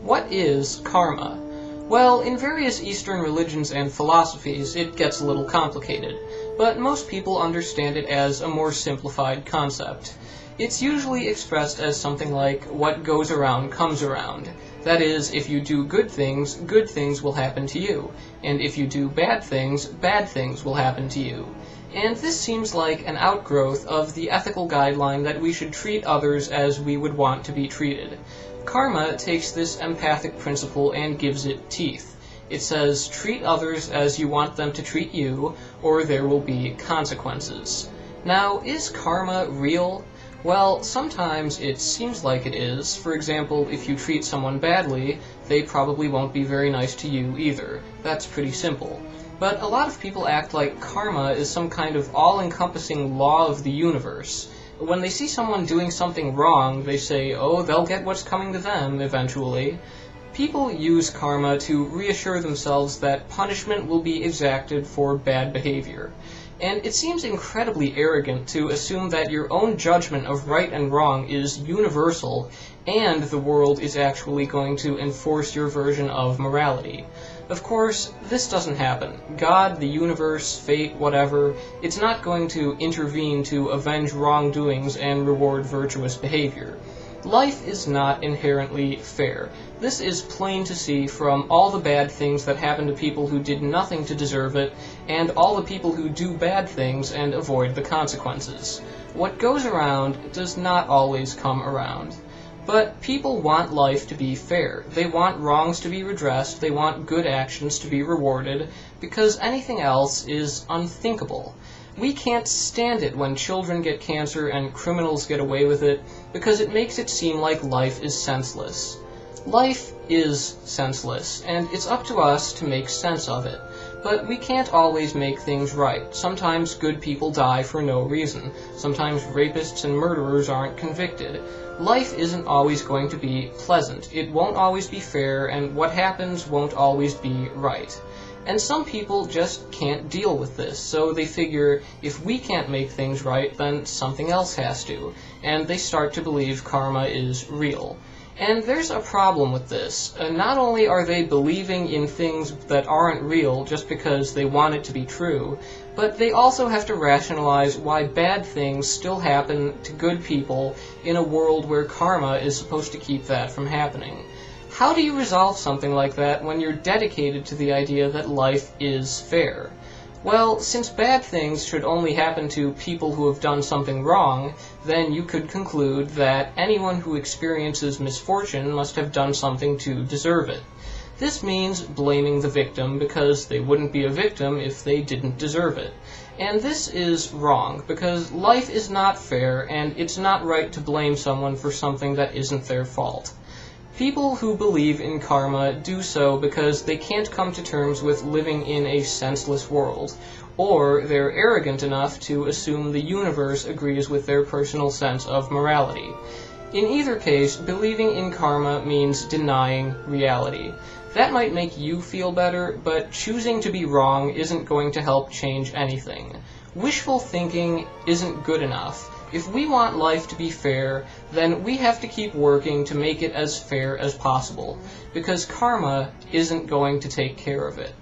What is karma? Well, in various Eastern religions and philosophies, it gets a little complicated, but most people understand it as a more simplified concept. It's usually expressed as something like, what goes around comes around. That is, if you do good things will happen to you, and if you do bad things will happen to you. And this seems like an outgrowth of the ethical guideline that we should treat others as we would want to be treated. Karma takes this empathic principle and gives it teeth. It says, treat others as you want them to treat you, or there will be consequences. Now, is karma real? Well, sometimes it seems like it is. For example, if you treat someone badly, they probably won't be very nice to you either. That's pretty simple. But a lot of people act like karma is some kind of all-encompassing law of the universe. When they see someone doing something wrong, they say, oh, they'll get what's coming to them eventually. People use karma to reassure themselves that punishment will be exacted for bad behavior. And it seems incredibly arrogant to assume that your own judgment of right and wrong is universal, and the world is actually going to enforce your version of morality. Of course, this doesn't happen. God, the universe, fate, whatever, it's not going to intervene to avenge wrongdoings and reward virtuous behavior. Life is not inherently fair. This is plain to see from all the bad things that happen to people who did nothing to deserve it, and all the people who do bad things and avoid the consequences. What goes around does not always come around. But people want life to be fair. They want wrongs to be redressed, they want good actions to be rewarded, because anything else is unthinkable. We can't stand it when children get cancer and criminals get away with it, because it makes it seem like life is senseless. Life is senseless, and it's up to us to make sense of it. But we can't always make things right. Sometimes good people die for no reason. Sometimes rapists and murderers aren't convicted. Life isn't always going to be pleasant. It won't always be fair, and what happens won't always be right. And some people just can't deal with this, so they figure, if we can't make things right, then something else has to, and they start to believe karma is real. And there's a problem with this. Not only are they believing in things that aren't real just because they want it to be true, but they also have to rationalize why bad things still happen to good people in a world where karma is supposed to keep that from happening. How do you resolve something like that when you're dedicated to the idea that life is fair? Well, since bad things should only happen to people who have done something wrong, then you could conclude that anyone who experiences misfortune must have done something to deserve it. This means blaming the victim because they wouldn't be a victim if they didn't deserve it. And this is wrong, because life is not fair, and it's not right to blame someone for something that isn't their fault. People who believe in karma do so because they can't come to terms with living in a senseless world, or they're arrogant enough to assume the universe agrees with their personal sense of morality. In either case, believing in karma means denying reality. That might make you feel better, but choosing to be wrong isn't going to help change anything. Wishful thinking isn't good enough. If we want life to be fair, then we have to keep working to make it as fair as possible, because karma isn't going to take care of it.